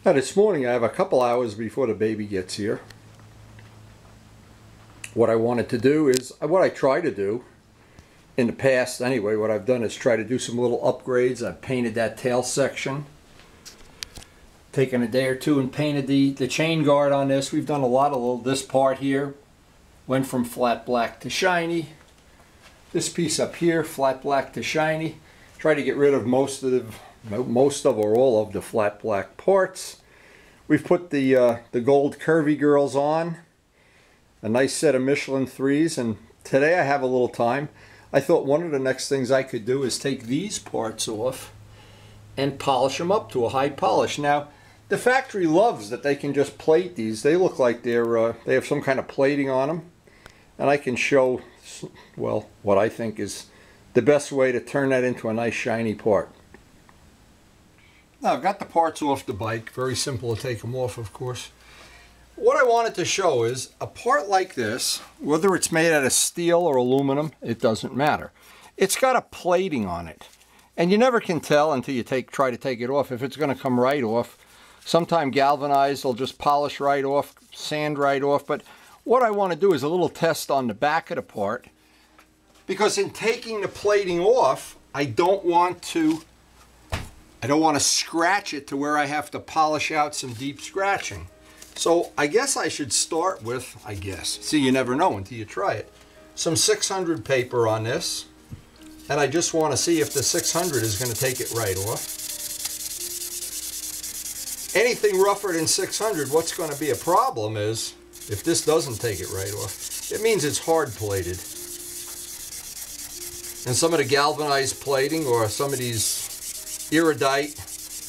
Now this morning I have a couple hours before the baby gets here. What I wanted to do is, what I try to do, in the past anyway, what I've done is try to do some little upgrades. I've painted that tail section. Taken a day or two and painted the chain guard on this. We've done a lot of this part here. Went from flat black to shiny. This piece up here, flat black to shiny. Try to get rid of most of or all of the flat black parts. We've put the gold curvy girls on. A nice set of Michelin 3s, and today I have a little time. I thought one of the next things I could do is take these parts off and polish them up to a high polish. Now, the factory loves that they can just plate these. They look like they have some kind of plating on them, and I can show, well, what I think is the best way to turn that into a nice shiny part. Now I've got the parts off the bike. Very simple to take them off, of course. What I wanted to show is a part like this, whether it's made out of steel or aluminum, it doesn't matter. It's got a plating on it, and you never can tell until you try to take it off if it's going to come right off. Sometime galvanized will just polish right off, sand right off, but what I want to do is a little test on the back of the part, because in taking the plating off, I don't want to scratch it to where I have to polish out some deep scratching. So I guess I should start with, see, you never know until you try it, some 600 paper on this, and I just want to see if the 600 is going to take it right off. Anything rougher than 600, what's going to be a problem is if this doesn't take it right off, it means it's hard plated. And some of the galvanized plating or some of these iridite,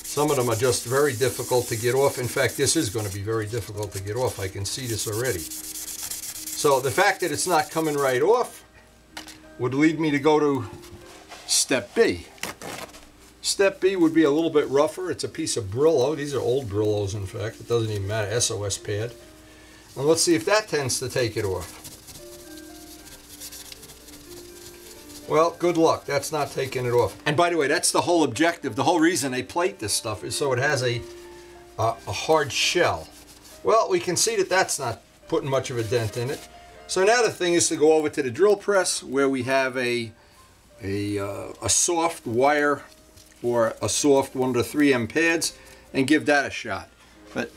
some of them are just very difficult to get off. In fact, this is going to be very difficult to get off. I can see this already. So the fact that it's not coming right off would lead me to go to step B. Step B would be a little bit rougher. It's a piece of Brillo. These are old Brillos, in fact. It doesn't even matter. SOS pad. And let's see if that tends to take it off. Well, good luck. That's not taking it off. And by the way, that's the whole objective. The whole reason they plate this stuff is so it has a hard shell. Well, we can see that that's not putting much of a dent in it. So now the thing is to go over to the drill press where we have a soft wire or a soft one of the 3M pads and give that a shot. But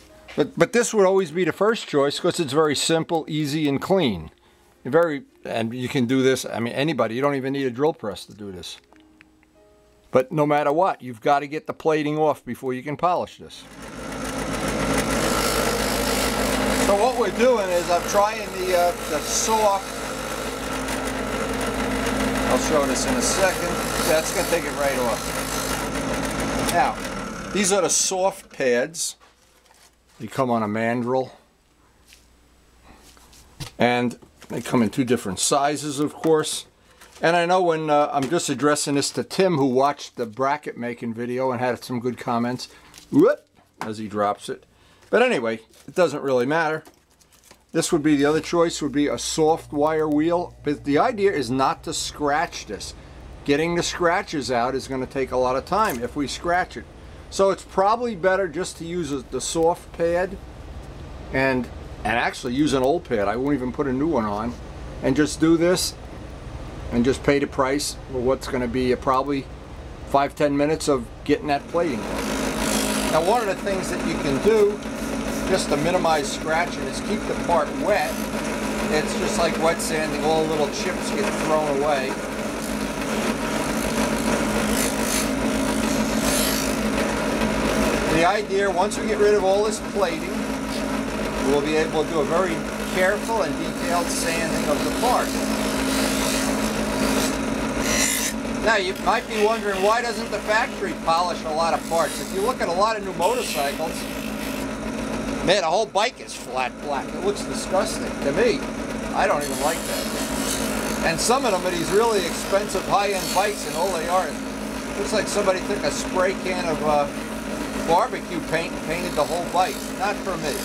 this would always be the first choice because it's very simple, easy, and clean. And you can do this, I mean, anybody, you don't even need a drill press to do this. But no matter what, you've got to get the plating off before you can polish this. So what we're doing is I'm trying the soft, I'll show this in a second. That's going to take it right off. Now, these are the soft pads. They come on a mandrel. And they come in two different sizes, of course. And I know when I'm just addressing this to Tim, who watched the bracket making video and had some good comments, whoop, as he drops it. But anyway, it doesn't really matter. This would be the other choice, would be a soft wire wheel. But the idea is not to scratch this. Getting the scratches out is going to take a lot of time if we scratch it. So it's probably better just to use the soft pad and actually use an old pad. I won't even put a new one on, and just do this and just pay the price for what's going to be probably 5-10 minutes of getting that plating off. Now, one of the things that you can do just to minimize scratching is keep the part wet. It's just like wet sanding, all the little chips get thrown away. The idea, once we get rid of all this plating, we'll be able to do a very careful and detailed sanding of the part. Now you might be wondering, why doesn't the factory polish a lot of parts? If you look at a lot of new motorcycles, man, the whole bike is flat black. It looks disgusting to me. I don't even like that. And some of them are these really expensive high-end bikes, and all they are, looks like somebody took a spray can of barbecue paint and painted the whole bike. Not for me.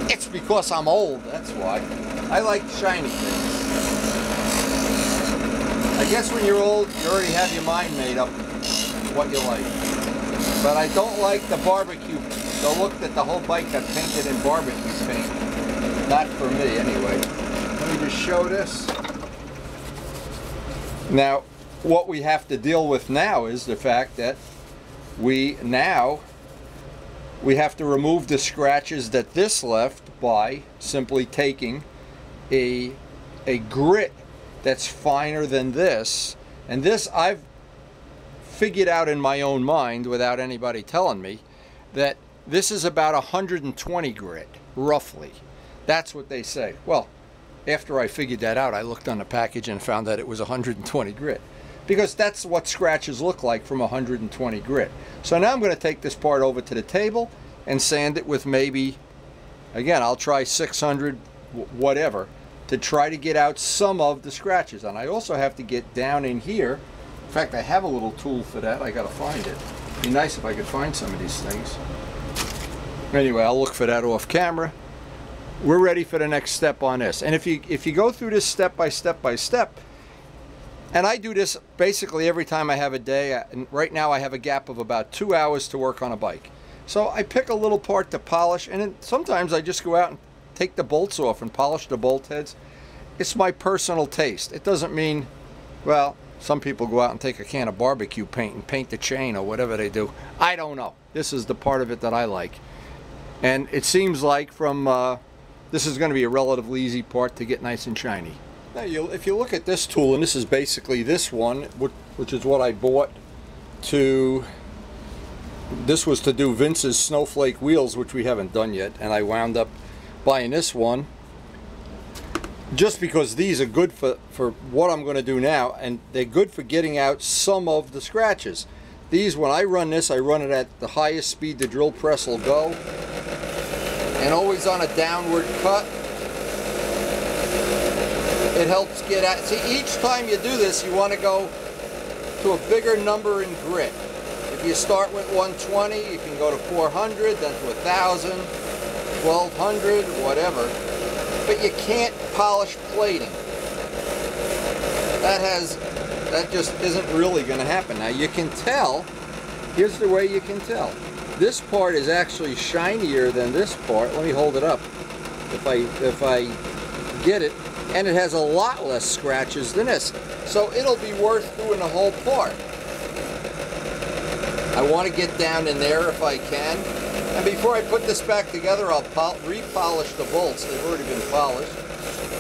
It's because I'm old, that's why. I like shiny things. I guess when you're old, you already have your mind made up what you like. But I don't like the barbecue the look that the whole bike got painted in barbecue paint. Not for me, anyway. Let me just show this. Now, what we have to deal with now is the fact that we have to remove the scratches that this left by simply taking a grit that's finer than this. And this I've figured out in my own mind without anybody telling me that this is about 120 grit, roughly. That's what they say. Well, after I figured that out, I looked on the package and found that it was 120 grit, because that's what scratches look like from 120 grit. So now I'm going to take this part over to the table and sand it with maybe, again, I'll try 600 whatever to try to get out some of the scratches. And I also have to get down in here. In fact, I have a little tool for that. I got to find it. It'd be nice if I could find some of these things. Anyway, I'll look for that off camera. We're ready for the next step on this. And if you go through this step by step by step, and I do this basically every time I have a day, and right now I have a gap of about 2 hours to work on a bike. So I pick a little part to polish, and then sometimes I just go out and take the bolts off and polish the bolt heads. It's my personal taste. It doesn't mean, well, some people go out and take a can of barbecue paint and paint the chain or whatever they do. I don't know. This is the part of it that I like. And it seems like from this is going to be a relatively easy part to get nice and shiny. Now, if you look at this tool, and this is basically this one, which is what I bought to, this was to do Vince's snowflake wheels, which we haven't done yet, and I wound up buying this one just because these are good for what I'm going to do now, and they're good for getting out some of the scratches. These, when I run this, I run it at the highest speed the drill press will go, and always on a downward cut. It helps get out. See, each time you do this, you want to go to a bigger number in grit. If you start with 120, you can go to 400, then to 1,000, 1,200, whatever. But you can't polish plating. That just isn't really going to happen. Now you can tell. Here's the way you can tell. This part is actually shinier than this part. Let me hold it up. If I get it, and it has a lot less scratches than this, so it'll be worth doing the whole part. I want to get down in there if I can, and before I put this back together, I'll re-polish the bolts. They've already been polished,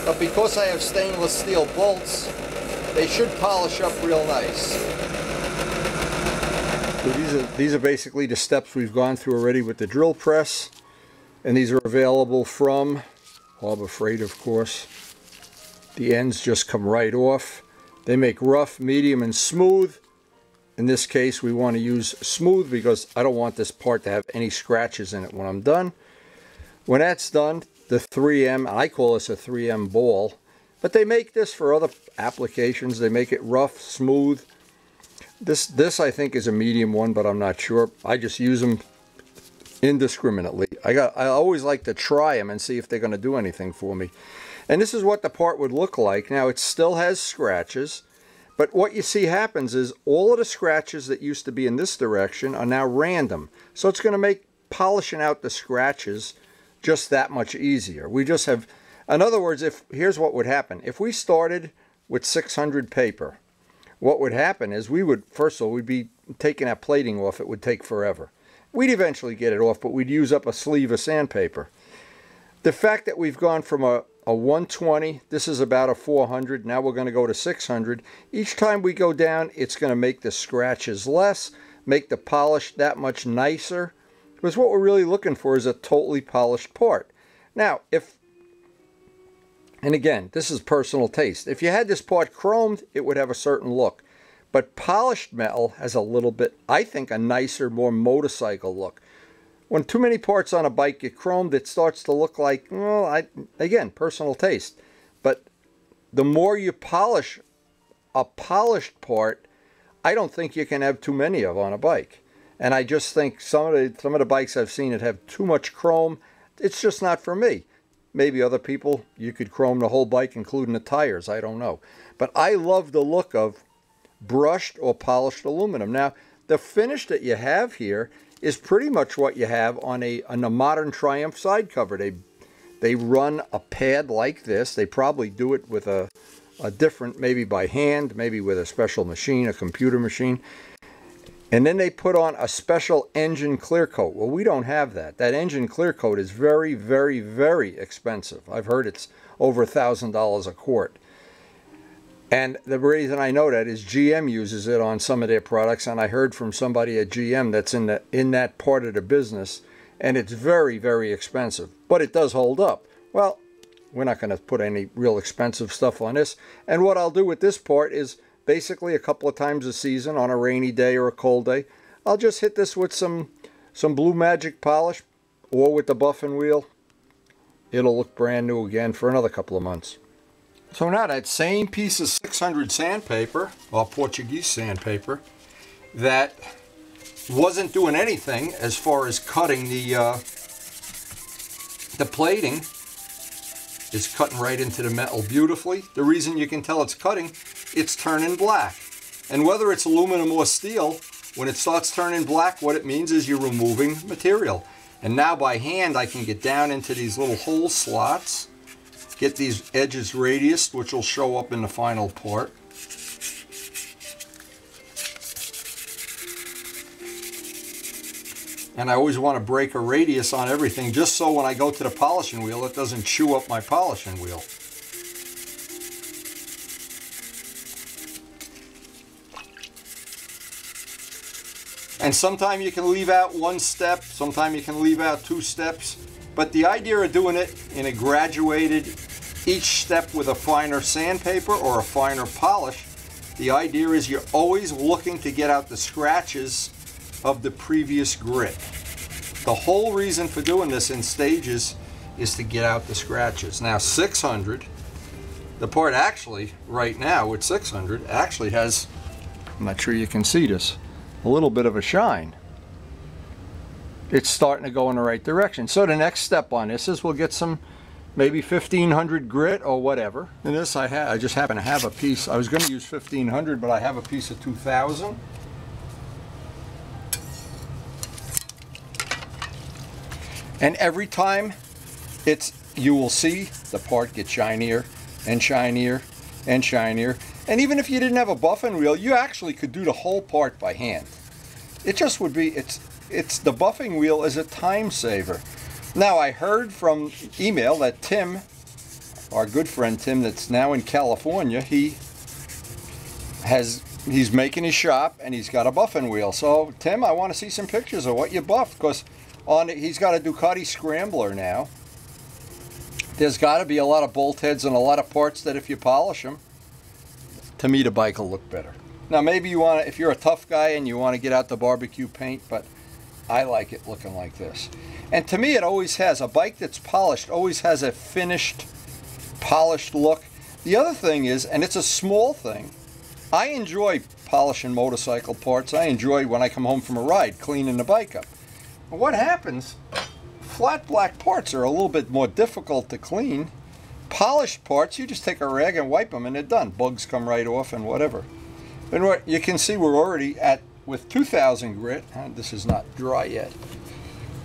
but because I have stainless steel bolts, they should polish up real nice. So these are basically the steps we've gone through already with the drill press, and these are available from Harbor Freight, of course. The ends just come right off. They make rough, medium, and smooth. In this case, we want to use smooth because I don't want this part to have any scratches in it when I'm done. When that's done, the 3M, I call this a 3M ball, but they make this for other applications. They make it rough, smooth. This I think is a medium one, but I'm not sure. I just use them indiscriminately. I always like to try them and see if they're going to do anything for me. And this is what the part would look like. Now, it still has scratches, but what you see happens is all of the scratches that used to be in this direction are now random. So it's going to make polishing out the scratches just that much easier. We just have, in other words, here's what would happen. If we started with 600 paper, what would happen is first of all, we'd be taking that plating off. It would take forever. We'd eventually get it off, but we'd use up a sleeve of sandpaper. The fact that we've gone from a 120, this is about a 400, now we're going to go to 600. Each time we go down, it's going to make the scratches less, make the polish that much nicer, because what we're really looking for is a totally polished part. Now, and again, this is personal taste. If you had this part chromed, it would have a certain look. But polished metal has a little bit, I think, a nicer, more motorcycle look. When too many parts on a bike get chromed, it starts to look like, well, again, personal taste. But the more you polish a polished part, I don't think you can have too many of on a bike. And I just think some of the bikes I've seen that have too much chrome, it's just not for me. Maybe other people, you could chrome the whole bike, including the tires. I don't know. But I love the look of brushed or polished aluminum. Now, the finish that you have here is pretty much what you have on a modern Triumph side cover. They run a pad like this. They probably do it with a different, maybe by hand, maybe with a special machine, a computer machine. And then they put on a special engine clear coat. Well, we don't have that. That engine clear coat is very, very, very expensive. I've heard it's over $1,000 a quart. And the reason I know that is GM uses it on some of their products, and I heard from somebody at GM that's in that part of the business, and it's very, very expensive. But it does hold up. Well, we're not going to put any real expensive stuff on this. And what I'll do with this part is basically a couple of times a season on a rainy day or a cold day, I'll just hit this with some Blue Magic polish or with the buffing wheel. It'll look brand new again for another couple of months. So now that same piece of 600 sandpaper, or Portuguese sandpaper, that wasn't doing anything as far as cutting the plating, is cutting right into the metal beautifully. The reason you can tell it's cutting, it's turning black. And whether it's aluminum or steel, when it starts turning black, what it means is you're removing material. And now by hand I can get down into these little hole slots, get these edges radiused, which will show up in the final part. And I always want to break a radius on everything, just so when I go to the polishing wheel, it doesn't chew up my polishing wheel. And sometimes you can leave out one step, sometimes you can leave out 2 steps. But the idea of doing it in a graduated, each step with a finer sandpaper or a finer polish, the idea is you're always looking to get out the scratches of the previous grit. The whole reason for doing this in stages is to get out the scratches. Now 600, the part actually right now with 600 actually has, I'm not sure you can see this, a little bit of a shine. It's starting to go in the right direction. So the next step on this is we'll get some maybe 1500 grit or whatever. And this I just happen to have a piece. I was going to use 1500, but I have a piece of 2000. And every time you will see the part get shinier and shinier and shinier. And even if you didn't have a buffing wheel, you actually could do the whole part by hand. It just would be, it's the buffing wheel is a time saver. Now I heard from email that Tim, our good friend Tim that's now in California, he's making his shop and he's got a buffing wheel. So Tim, I want to see some pictures of what you buffed, because he's got a Ducati Scrambler now. There's got to be a lot of bolt heads and a lot of parts that if you polish them, to me the bike will look better. Now maybe you want to, if you're a tough guy and you want to get out the barbecue paint, but I like it looking like this. And to me it always has, a bike that's polished always has a finished, polished look. The other thing is, and it's a small thing, I enjoy polishing motorcycle parts. I enjoy when I come home from a ride cleaning the bike up. But what happens, flat black parts are a little bit more difficult to clean. Polished parts, you just take a rag and wipe them and they're done. Bugs come right off and whatever. And what you can see, we're already at, with 2000 grit, and this is not dry yet,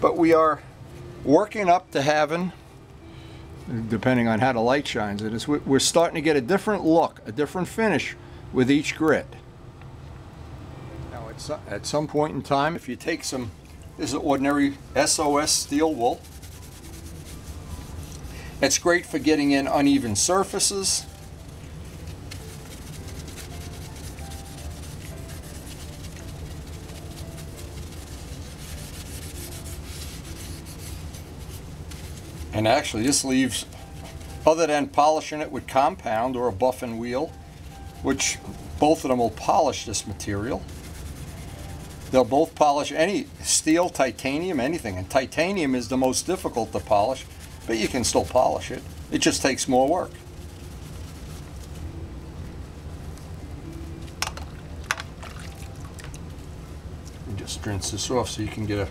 but we are working up to having, depending on how the light shines it, we're starting to get a different look, a different finish with each grit. Now at some point in time, if you take some, this is ordinary SOS steel wool. It's great for getting in uneven surfaces. And actually this leaves, other than polishing it with compound or a buffing wheel, which both of them will polish this material. They'll both polish any steel, titanium, anything. And titanium is the most difficult to polish, but you can still polish it. It just takes more work. You just rinse this off so you can get a,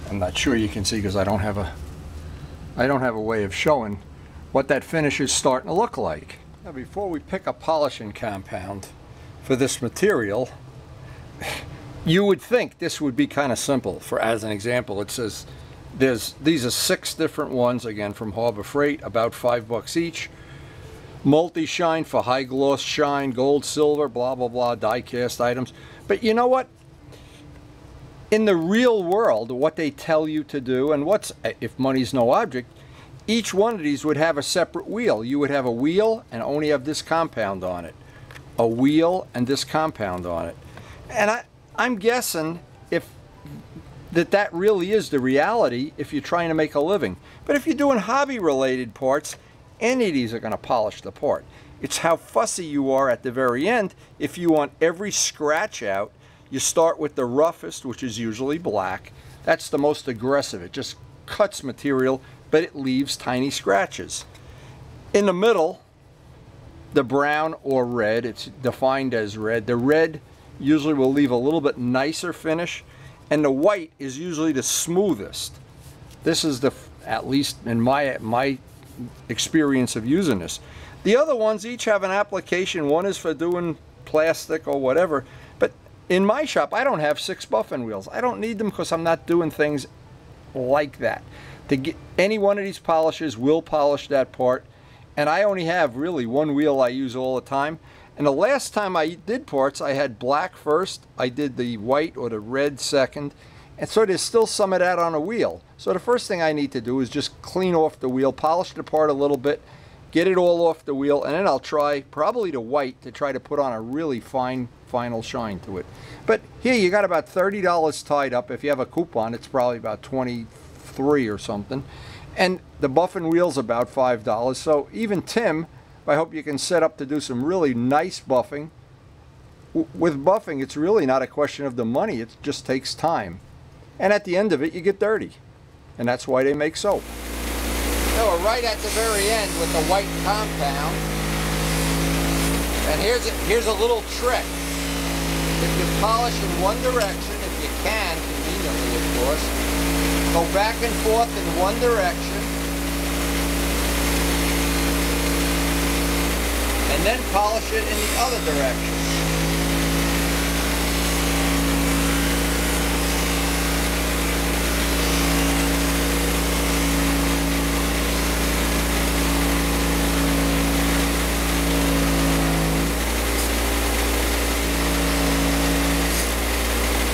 I'm not sure you can see because I don't have a way of showing what that finish is starting to look like. Now before we pick a polishing compound for this material, You would think this would be kind of simple. For as an example, it says these are 6 different ones, again from Harbor Freight, about $5 each. Multi-shine for high gloss shine, gold, silver, blah blah blah, die cast items. But you know what? In the real world, what they tell you to do, and if money's no object, each one of these would have a separate wheel. You would have a wheel and only have this compound on it. A wheel and this compound on it. And I'm guessing that really is the reality if you're trying to make a living. But if you're doing hobby related parts, any of these are going to polish the part. It's how fussy you are at the very end. If you want every scratch out, you start with the roughest, which is usually black. That's the most aggressive. It just cuts material, but it leaves tiny scratches. In the middle, the brown or red, it's defined as red. The red usually will leave a little bit nicer finish, and the white is usually the smoothest. This is at least in my experience of using this. The other ones each have an application. One is for doing plastic or whatever, but in my shop I don't have 6 buffing wheels. I don't need them because I'm not doing things like that. Any one of these polishers will polish that part, and I only have really 1 wheel I use all the time. And the last time I did parts, I had black first, I did the white or the red second, and so there's still some of that on a wheel. So the first thing I need to do is just clean off the wheel, polish the part a little bit, get it all off the wheel, and then I'll try probably the white to try to put on a really fine final shine to it. But here you got about $30 tied up. If you have a coupon, it's probably about 23 or something. And the buffing wheel's about $5. So even Tim, I hope you can set up to do some really nice buffing. With buffing, it's really not a question of the money. It just takes time. And at the end of it, you get dirty. And that's why they make soap. So we're right at the very end with the white compound. And here's a little trick. If you polish in one direction, if you can, conveniently of course, go back and forth in one direction, and then polish it in the other direction.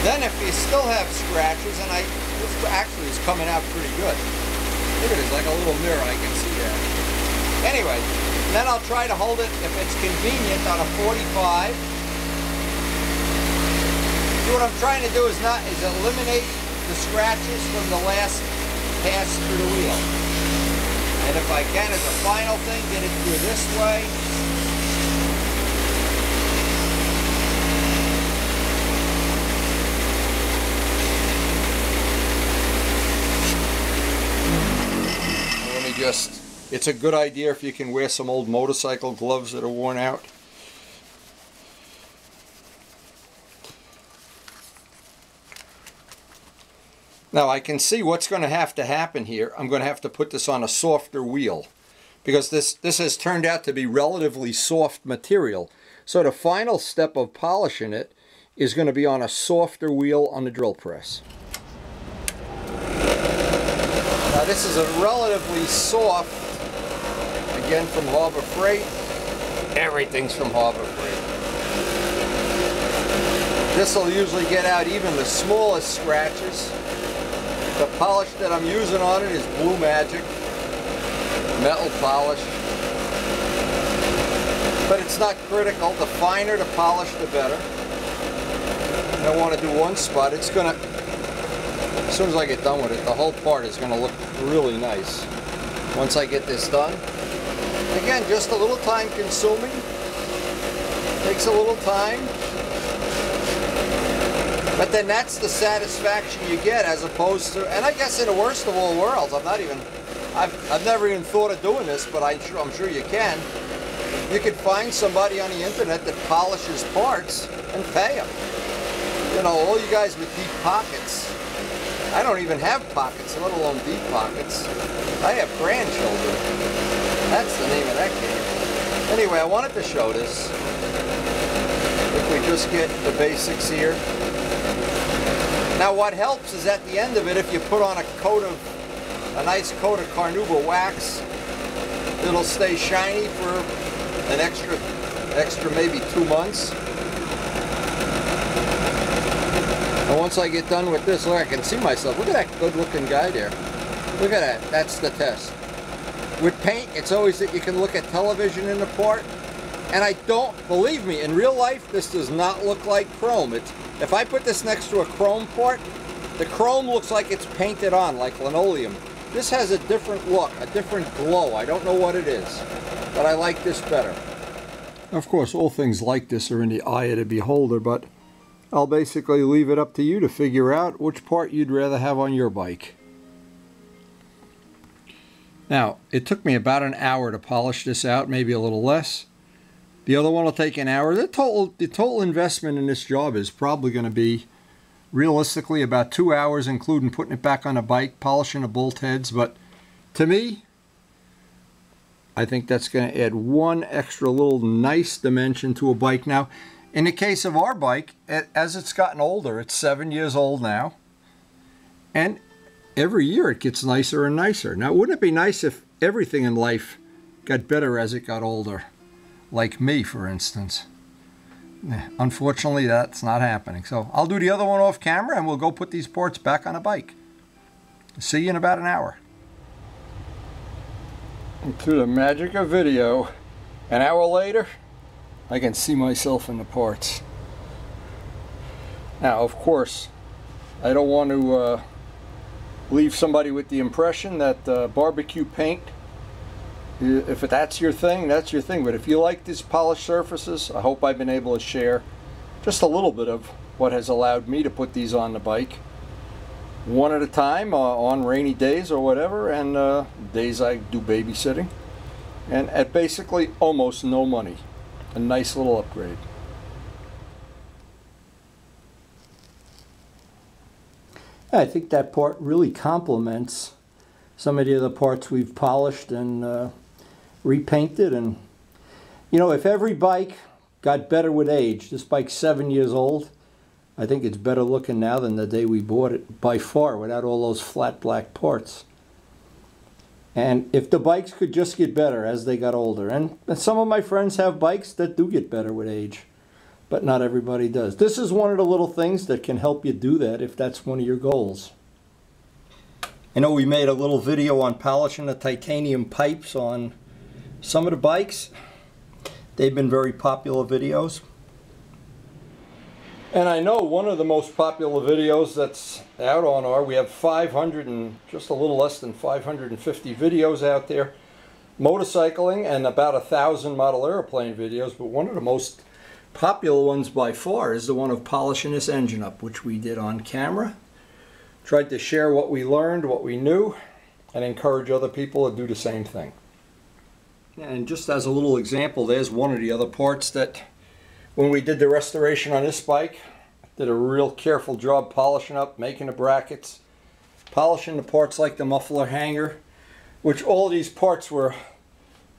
Then if you still have scratches, and this actually is coming out pretty good. Look at it, it's like a little mirror, I can see that. Anyway, then I'll try to hold it, if it's convenient, on a 45. See, what I'm trying to do is eliminate the scratches from the last pass through the wheel. And if I can, as a final thing, get it through this way. It's a good idea if you can wear some old motorcycle gloves that are worn out. Now I can see what's going to happen here. I'm going to have to put this on a softer wheel because this has turned out to be relatively soft material. So the final step of polishing it is going to be on a softer wheel on the drill press. Now this is a relatively soft, again from Harbor Freight. Everything's from Harbor Freight. This will usually get out even the smallest scratches. The polish that I'm using on it is Blue Magic metal polish. But it's not critical. The finer the polish, the better. I don't want to do one spot. It's going to, as soon as I get done with it, the whole part is going to look really nice. Once I get this done. Again, just a little time consuming. Takes a little time. But then that's the satisfaction you get as opposed to, and I guess in the worst of all worlds, I've never even thought of doing this, but I'm sure you can. You could find somebody on the internet that polishes parts and pay them. You know, all you guys with deep pockets. I don't even have pockets, let alone deep pockets. I have grandchildren. That's the name of that game. Anyway, I wanted to show this. If we just get the basics here. Now what helps is at the end of it, if you put on a nice coat of carnauba wax, it'll stay shiny for an extra maybe 2 months. And once I get done with this, look, I can see myself. Look at that good looking guy there. Look at that, that's the test. With paint, it's always that you can look at television in the part. And I don't, believe me, in real life, this does not look like chrome. If I put this next to a chrome part, the chrome looks like it's painted on, like linoleum. This has a different look, a different glow. I don't know what it is, but I like this better. Of course, all things like this are in the eye of the beholder, but I'll basically leave it up to you to figure out which part you'd rather have on your bike. Now, it took me about an hour to polish this out, maybe a little less. The other one will take an hour. The total investment in this job is probably going to be, realistically, about 2 hours, including putting it back on a bike, polishing the bolt heads. But to me, I think that's going to add one extra little nice dimension to a bike. Now, in the case of our bike, as it's gotten older, it's 7 years old now, and every year it gets nicer and nicer. Now, wouldn't it be nice if everything in life got better as it got older? Like me, for instance. Unfortunately, that's not happening. So I'll do the other one off camera and we'll go put these parts back on a bike. See you in about an hour. And through the magic of video, an hour later, I can see myself in the parts. Now, of course, I don't want to leave somebody with the impression that barbecue paint, if that's your thing, that's your thing. But if you like these polished surfaces, I hope I've been able to share just a little bit of what has allowed me to put these on the bike. One at a time, on rainy days or whatever, and days I do babysitting. And at basically almost no money. A nice little upgrade. I think that part really complements some of the other parts we've polished and repainted. And you know, if every bike got better with age, this bike's 7 years old, I think it's better looking now than the day we bought it, by far, without all those flat black parts. And if the bikes could just get better as they got older, and some of my friends have bikes that do get better with age, but not everybody does. This is one of the little things that can help you do that if that's one of your goals. I know we made a little video on polishing the titanium pipes on some of the bikes. They've been very popular videos. And I know one of the most popular videos that's out on we have 500 and just a little less than 550 videos out there, motorcycling, and about 1,000 model airplane videos. But one of the most popular ones by far is the one of polishing this engine up, which we did on camera. Tried to share what we learned, what we knew, and encourage other people to do the same thing. And just as a little example, there's one of the other parts that, when we did the restoration on this bike, did a real careful job polishing up, making the brackets, polishing the parts like the muffler hanger, which all these parts were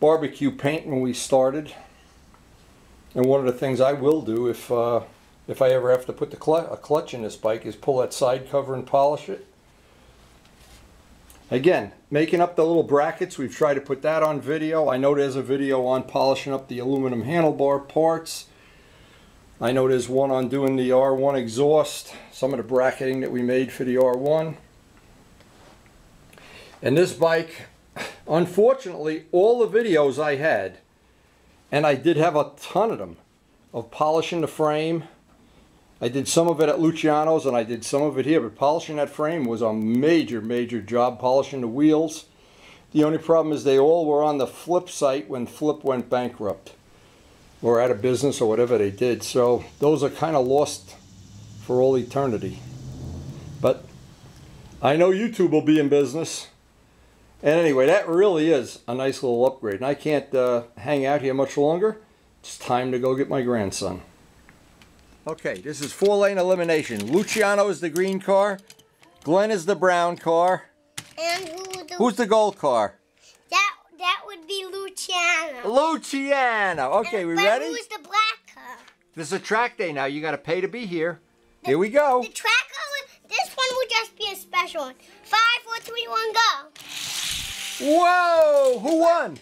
barbecue paint when we started. And one of the things I will do if I ever have to put a clutch in this bike is pull that side cover and polish it. Again, making up the little brackets, we've tried to put that on video. I know there's a video on polishing up the aluminum handlebar parts. I know there's one on doing the R1 exhaust, some of the bracketing that we made for the R1. And this bike, unfortunately, all the videos I had, and I did have a ton of them, of polishing the frame. I did some of it at Luciano's and I did some of it here, but polishing that frame was a major, major job. Polishing the wheels. The only problem is they all were on the Flip site when Flip went bankrupt or out of business or whatever they did. So those are kind of lost for all eternity. But I know YouTube will be in business. And anyway, that really is a nice little upgrade. And I can't hang out here much longer. It's time to go get my grandson. Okay, this is 4-lane elimination. Luciano is the green car. Glenn is the brown car. And who's the gold car? That would be Luciano. Luciano. Okay, we ready? Who's the black car? This is a track day now. You got to pay to be here. Here we go. The track car, this special one. 5, 4, 3, 1, go. Whoa! Who won?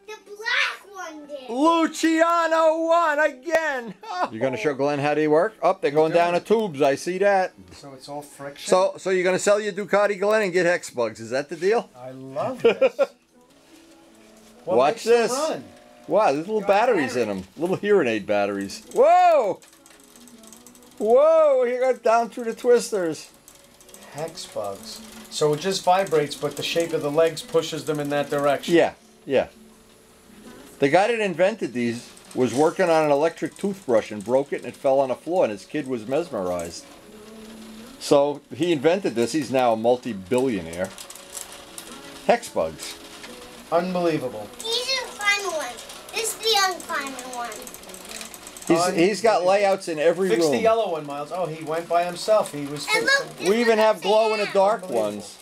The black one did. Luciano won again. You're gonna show Glenn how they work? Oh, they're going down the tubes. I see that. So it's all friction? So you're gonna sell your Ducati, Glenn, and get hex bugs. Is that the deal? I love this. What Watch makes this. them run? Wow, there's little batteries in them. Little hearing aid batteries. Whoa! Whoa! Here goes down through the twisters. Hex bugs. So it just vibrates, but the shape of the legs pushes them in that direction. Yeah, yeah. The guy that invented these was working on an electric toothbrush and broke it and it fell on the floor and his kid was mesmerized. So he invented this. He's now a multi-billionaire. Hex bugs. Unbelievable. These are the final one. This is the unfinal one. He's got layouts in every Fix room. the yellow one, Miles. Oh, he went by himself. He was And fixing. look, We even have glow glow-in-the-dark ones.